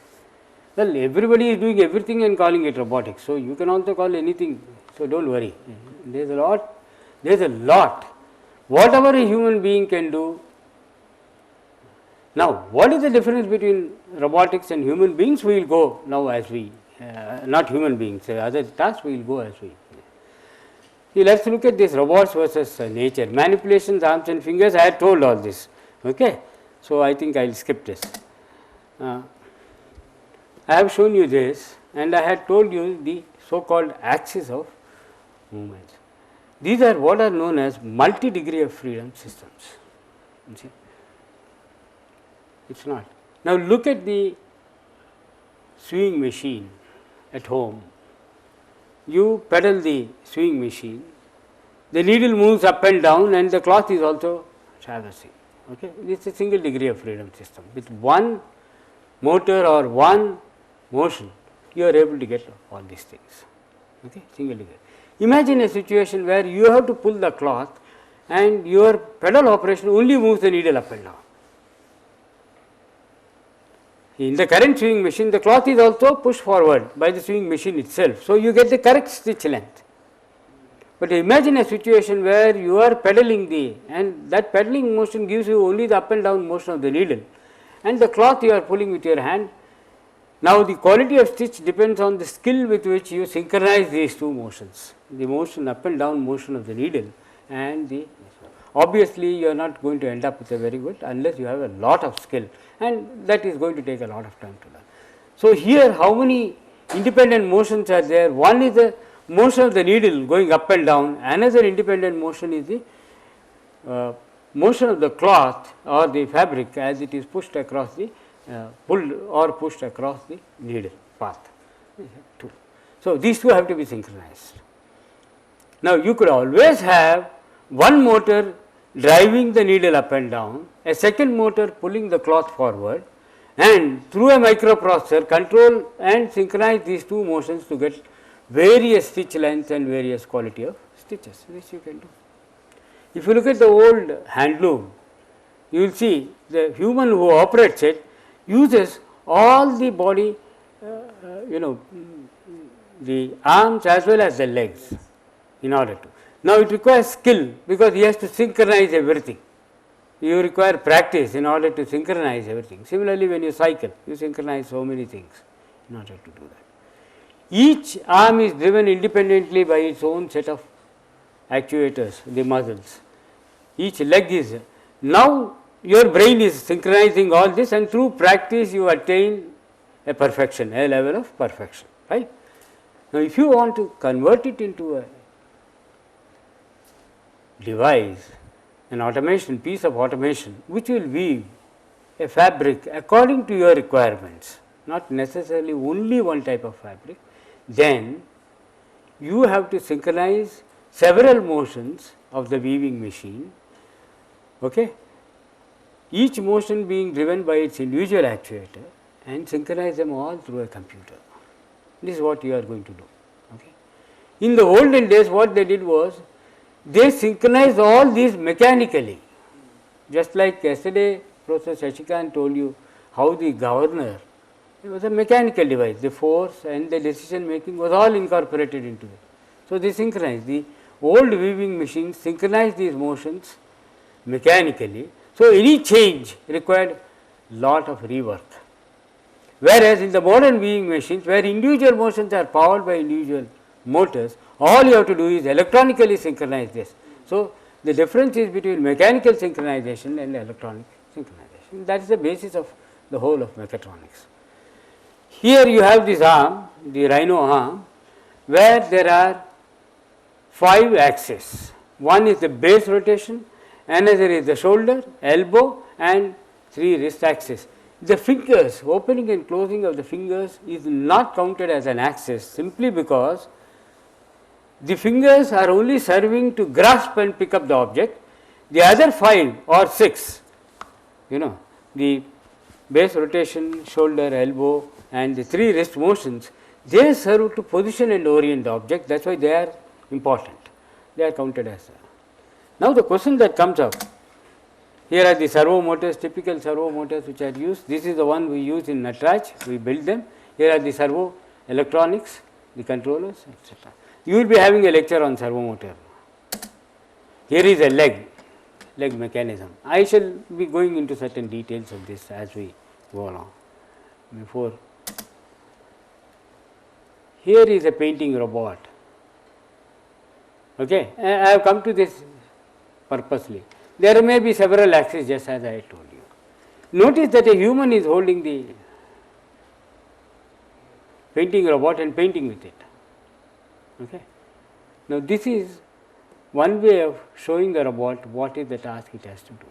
Well, everybody is doing everything and calling it robotics. So you can also call anything. So don't worry. There's a lot. Whatever a human being can do. Now, what is the difference between robotics and human beings? We will go now as we, not human beings, other tasks we will go as we. See, let us look at this robots versus nature. Manipulations, arms and fingers, I had told all this. Okay. So I think I will skip this. I have shown you this, and I had told you the so called axis of movements. These are what are known as multi degree of freedom systems. You see? It is not. Now look at the sewing machine at home. You pedal the sewing machine, the needle moves up and down, and the cloth is also traversing. Okay? This is a single degree of freedom system. With one motor or one motion, you are able to get all these things. Okay? Single degree. Imagine a situation where you have to pull the cloth and your pedal operation only moves the needle up and down. In the current sewing machine, the cloth is also pushed forward by the sewing machine itself. So you get the correct stitch length. But imagine a situation where you are pedaling and that pedaling motion gives you only the up and down motion of the needle, and the cloth you are pulling with your hand. Now the quality of stitch depends on the skill with which you synchronize these two motions, the motion up and down motion of the needle and the, obviously you are not going to end up with a very good unless you have a lot of skill, and that is going to take a lot of time to learn. So here how many independent motions are there? One is the motion of the needle going up and down, another independent motion is the motion of the cloth or the fabric as it is pushed across the pulled or pushed across the needle path. Two. So these two have to be synchronized. Now you could always have one motor driving the needle up and down, a second motor pulling the cloth forward, and through a microprocessor control and synchronize these two motions to get various stitch lengths and various quality of stitches. This you can do. If you look at the old hand loom, you will see the human who operates it uses all the body, the arms as well as the legs in order to. Now it requires skill because he has to synchronize everything. You require practice in order to synchronize everything. Similarly, when you cycle, you synchronize so many things in order to do that. Each arm is driven independently by its own set of actuators, the muscles. Each leg is. Now your brain is synchronizing all this, and through practice you attain a perfection, a level of perfection, right. Now if you want to convert it into a device, an automation, piece of automation, which will weave a fabric according to your requirements, not necessarily only one type of fabric, then you have to synchronize several motions of the weaving machine, okay, each motion being driven by its individual actuator, and synchronize them all through a computer. This is what you are going to do. Okay. In the olden days, what they did was, they synchronized all these mechanically, just like yesterday Professor Shashikant told you how the governor, it was a mechanical device, the force and the decision making was all incorporated into it. So they synchronized, the old weaving machines synchronized these motions mechanically. So, any change required lot of rework. Whereas, in the modern weaving machines, where individual motions are powered by individual motors, all you have to do is electronically synchronize this. So, the difference is between mechanical synchronization and electronic synchronization. That is the basis of the whole of mechatronics. Here you have this arm, the rhino arm, where there are 5 axes. One is the base rotation, another is the shoulder, elbow and 3 wrist axis. The fingers, opening and closing of the fingers is not counted as an axis, simply because the fingers are only serving to grasp and pick up the object. The other 5 or 6, the base rotation, shoulder, elbow and the 3 wrist motions, they serve to position and orient the object. That is why they are important, they are counted as. Now, the question that comes up, here are the servo motors, typical servo motors which are used. This is the one we use in Natraj, we build them. Here are the servo electronics, the controllers, etc. You will be having a lecture on servo motor. Here is a leg mechanism. I shall be going into certain details of this as we go along. Before, here is a painting robot. Okay, I have come to this purposely. There may be several axes, just as I told you. Notice that a human is holding the painting robot and painting with it. Okay. Now, this is one way of showing the robot what is the task it has to do.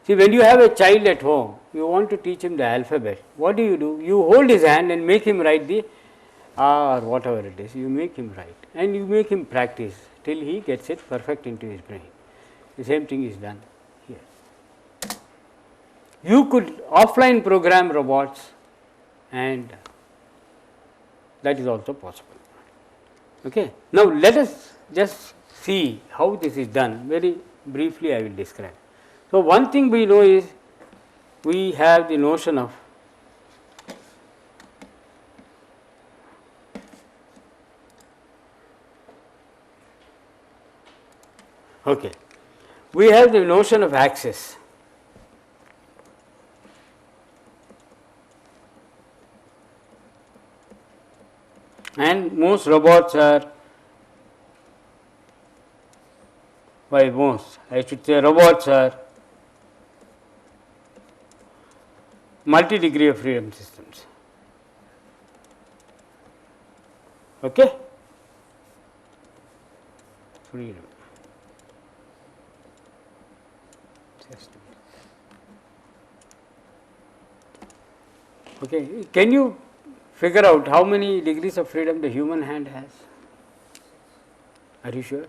See, when you have a child at home, you want to teach him the alphabet. What do? You hold his hand and make him write the A or whatever it is, you make him write and you make him practice till he gets it perfect into his brain. The same thing is done here. You could offline program robots, and that is also possible. Okay. Now, let us just see how this is done. Very briefly I will describe. So, one thing we know is we have the notion of we have the notion of axis. And most robots are, I should say robots are multi degree of freedom systems. Okay? Freedom. Okay. Can you figure out how many degrees of freedom the human hand has? Are you sure?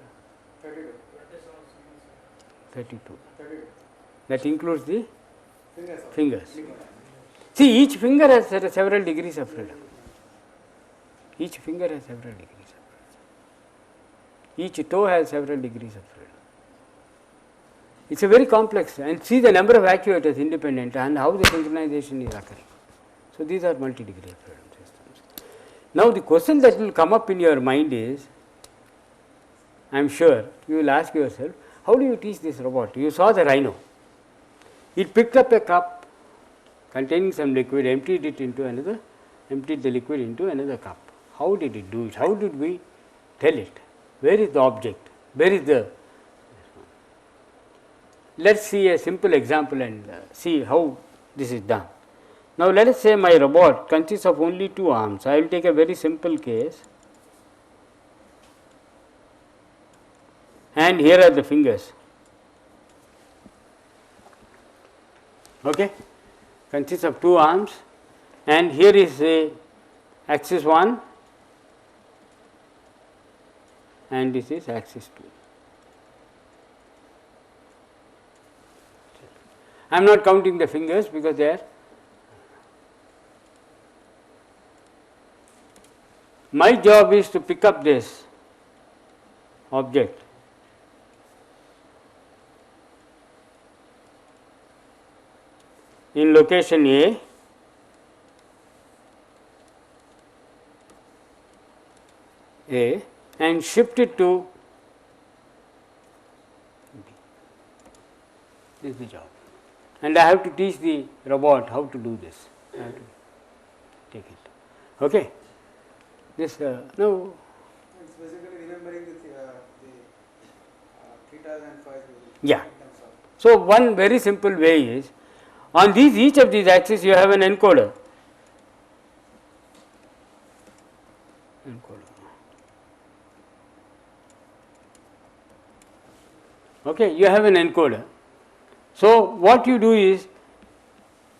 32. That includes the fingers. See, each finger has several degrees of freedom. Each finger has several degrees of freedom. Each toe has several degrees of freedom. It is a very complex, and see the number of actuators independent and how the synchronization is occurring. So, these are multi degree of freedom systems. Now, the question that will come up in your mind is, I am sure you will ask yourself, how do you teach this robot? You saw the rhino. It picked up a cup containing some liquid, emptied the liquid into another cup. How did it do it? How did we tell it? Where is the object? Where is the? Let us see a simple example and see how this is done. Now, let us say my robot consists of only 2 arms. I will take a very simple case, and here are the fingers. Okay. Consists of 2 arms, and here is a axis 1 and this is axis 2. I am not counting the fingers because they are. My job is to pick up this object in location A and shift it to B. is the job. And I have to teach the robot how to do this. I have to take it. Okay. This no. It's basically remembering the thetas and phis. Yeah. So one very simple way is, on these each of these axes you have an encoder. Okay, you have an encoder. So what you do is,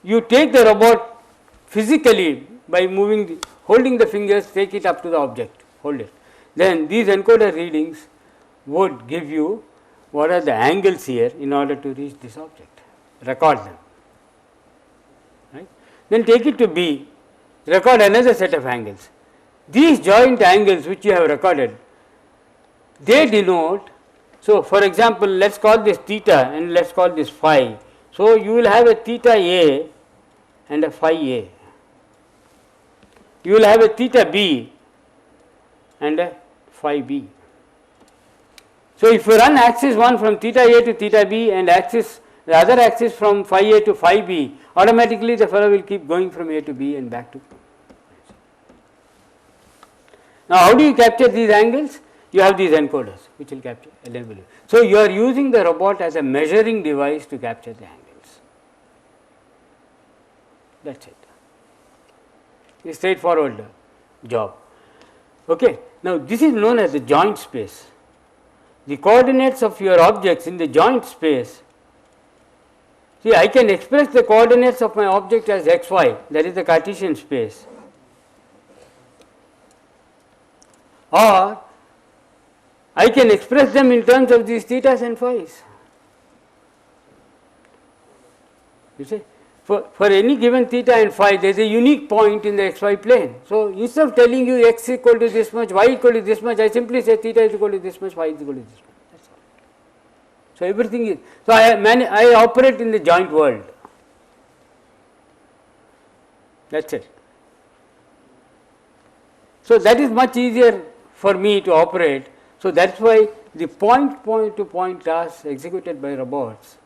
you take the robot physically by holding the fingers, take it up to the object, hold it. Then these encoder readings would give you what are the angles here in order to reach this object, record them. Right? Then take it to B, record another set of angles. These joint angles which you have recorded, they denote, so for example, let us call this theta and let us call this phi. So you will have a theta A and a phi A. You will have a theta B and a phi B. So if you run axis 1 from theta A to theta B and the other axis from phi A to phi B, automatically the fellow will keep going from A to B and back to. Now how do you capture these angles? You have these encoders which will enable you. So you are using the robot as a measuring device to capture the angles. That's it. It's a straightforward job. Okay. Now this is known as the joint space. The coordinates of your objects in the joint space. See, I can express the coordinates of my object as xy, that is the Cartesian space, or I can express them in terms of these thetas and phis. You see, for any given theta and phi, there is a unique point in the xy plane. So instead of telling you x equal to this much, y equal to this much, I simply say theta is equal to this much, phi is equal to this much. That's all. So everything is. So I operate in the joint world. That's it. So that is much easier for me to operate. So that's why the point to point tasks executed by robots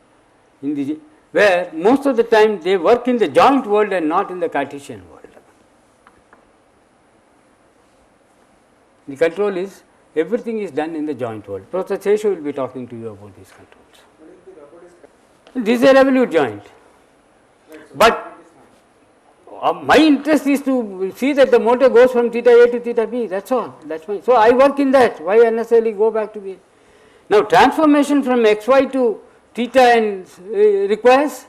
where most of the time they work in the joint world and not in the Cartesian world. The control is, everything is done in the joint world. Professor Seshu will be talking to you about these controls. This is a revolute joint. But my interest is to see that the motor goes from theta A to theta B, that's all. That's my, so I work in that. Why unnecessarily go back to B? Now transformation from xy to theta and requires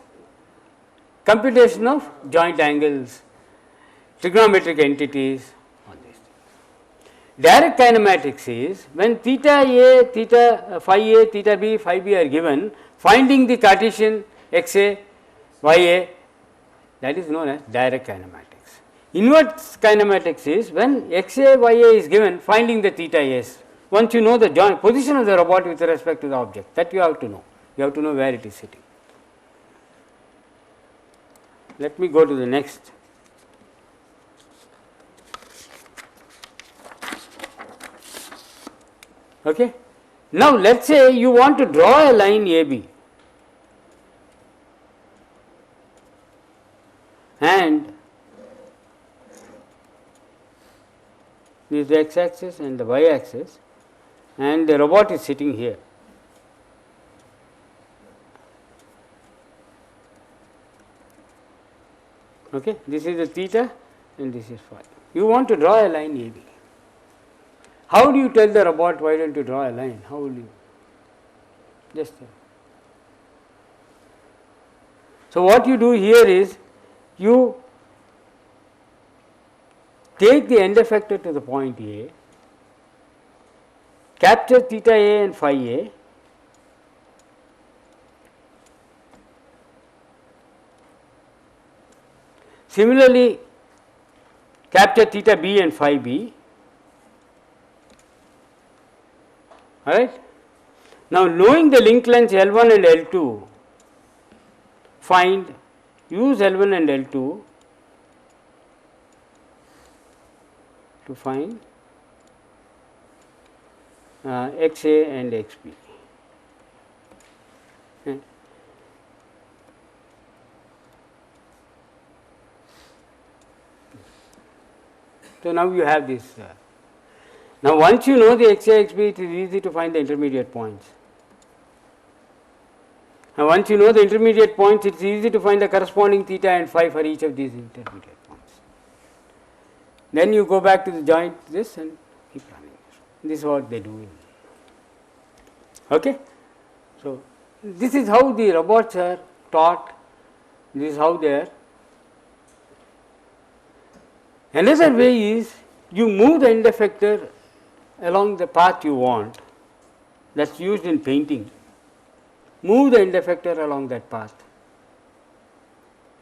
computation of joint angles, trigonometric entities, all these things. Direct kinematics is when theta A, theta B, phi B are given, finding the Cartesian xa, ya, that is known as direct kinematics. Inverse kinematics is when xa, ya is given, finding the theta s. Once you know the joint position of the robot with respect to the object, that you have to know. You have to know where it is sitting. Let me go to the next. Okay. Now let us say you want to draw a line AB and this is the x axis and the y axis, and the robot is sitting here. Okay, this is the theta and this is phi. You want to draw a line AB. How do you tell the robot, why don't you draw a line? How will you? Just so what you do here is, you take the end effector to the point A, capture theta A and phi A, similarly capture theta B and phi B, alright. Now knowing the link lengths L1 and L2, use L1 and L2 to find XA and XB. So now you have this. Now once you know the xi xb, it is easy to find the intermediate points. Now once you know the intermediate points, it is easy to find the corresponding theta and phi for each of these intermediate points. Then you go back to the joint this and keep running. This is what they do. Okay. So this is how the robots are taught. This is how they are. Another way is you move the end effector along the path you want. That's used in painting. Move the end effector along that path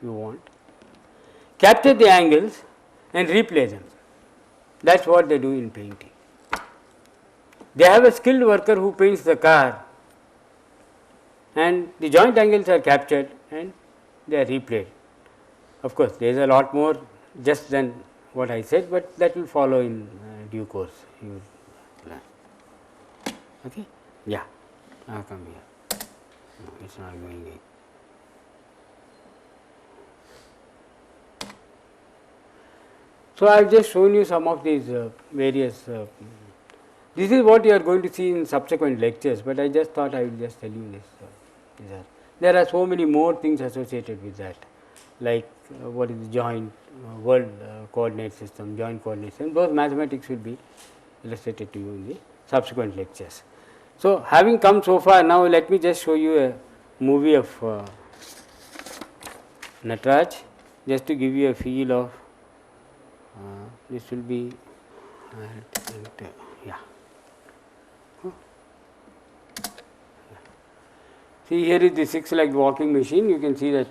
you want. Capture the angles and replay them. That's what they do in painting. They have a skilled worker who paints the car, and the joint angles are captured and they are replayed. Of course, there is a lot more just than what I said, but that will follow in due course. You will learn. Okay? Yeah. Now come here. No, it's not going in. So I have just shown you some of these various. This is what you are going to see in subsequent lectures, but I just thought I will just tell you this. There are so many more things associated with that, like what is the joint world coordinate system, joint coordinate system. Those mathematics will be illustrated to you in the subsequent lectures. So having come so far, now let me just show you a movie of Nataraj, just to give you a feel of. This will be yeah. See, here is the 6-legged walking machine. You can see that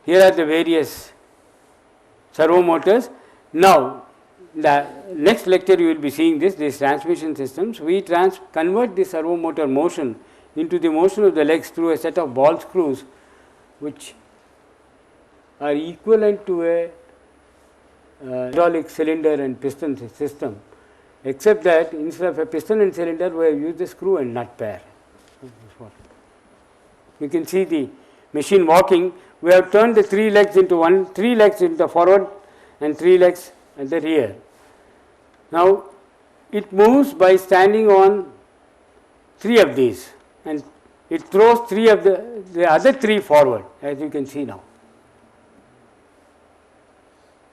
here are the various servo motors. Now, the next lecture you will be seeing these transmission systems. We convert the servo motor motion into the motion of the legs through a set of ball screws, which are equivalent to a hydraulic cylinder and piston system, except that instead of a piston and cylinder, we have used the screw and nut pair. You can see the machine walking. We have turned the 3 legs into 3 legs in the forward and 3 legs at the rear. Now it moves by standing on 3 of these, and it throws 3 of the other 3 forward, as you can see now.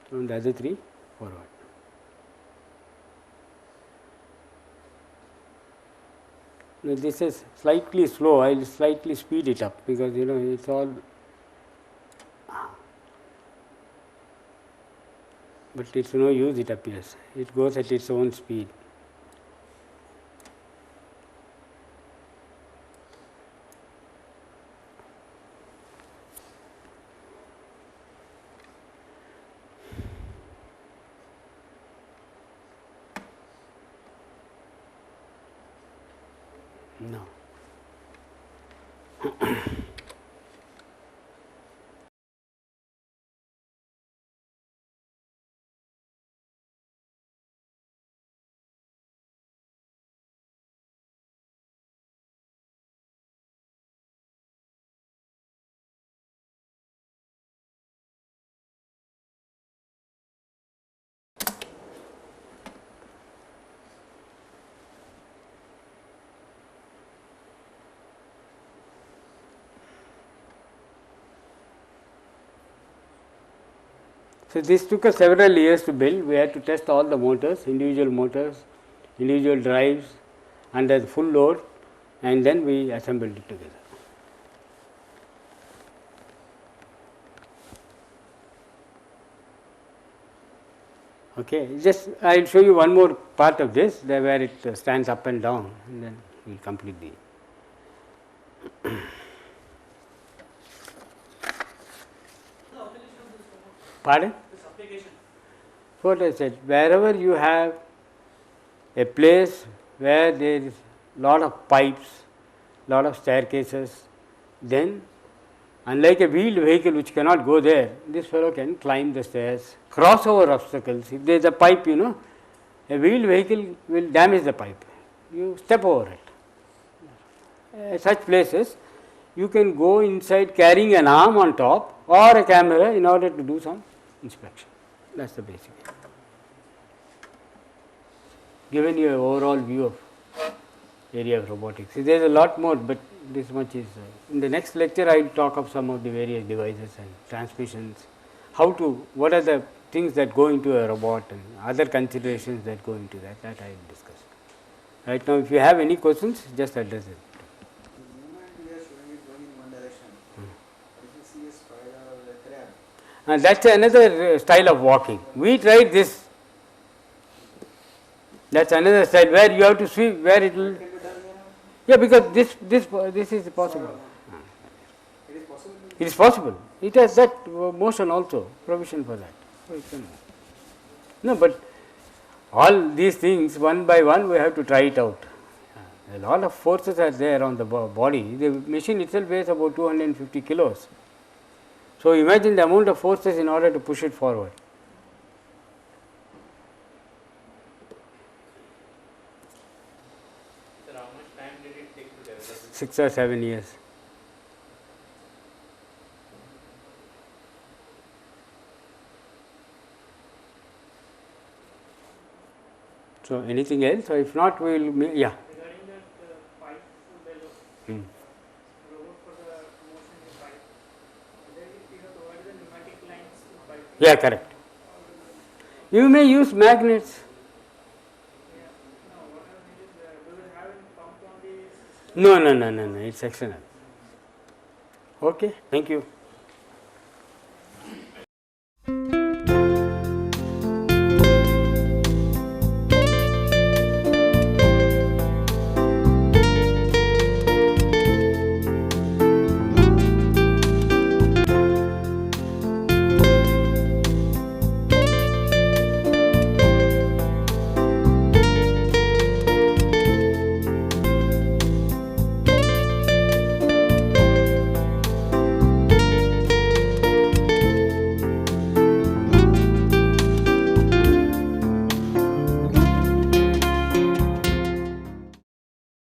From the other 3 forward. Now this is slightly slow. I will slightly speed it up, because it's all. But it's no use, it appears. It goes at its own speed. No. So this took us several years to build. We had to test all the motors, individual drives under the full load, and then we assembled it together. Okay, just I will show you one more part of this, where it stands up and down, and then we will complete the. Pardon? What I said, wherever you have a place where there is lot of pipes, lot of staircases, then unlike a wheeled vehicle which cannot go there, this fellow can climb the stairs, cross over obstacles. If there is a pipe, a wheeled vehicle will damage the pipe. You step over it. At such places, you can go inside carrying an arm on top or a camera in order to do some inspection. That is the basic. given you an overall view of area of robotics. There is a lot more, but this much is. In the next lecture, I will talk of some of the various devices and transmissions, what are the things that go into a robot and other considerations that go into that. That I will discuss. Right now, if you have any questions, just address it. The movement we are showing it going in one direction. If you see a spider or a crab, And that's another style of walking. We tried this. That's another style where you have to see where it will. can be done here. Yeah, because this is possible. It is possible. It is possible. It has that motion also, provision for that. So it can, no, but all these things one by one we have to try it out. A lot of forces are there on the body. The machine itself weighs about 250 kilos. So imagine the amount of forces in order to push it forward. Sir, how much time did it take to develop it? 6 or 7 years. So anything else? Or if not, we will. Yeah. Regarding that pipe bellow, Hmm. robot for the motion in the pipe, then you have provided the pneumatic lines to pipe. Yeah, correct. You may use magnets. Yeah. No, what I mean is, do you have any pump on the No, it's external. Okay, thank you.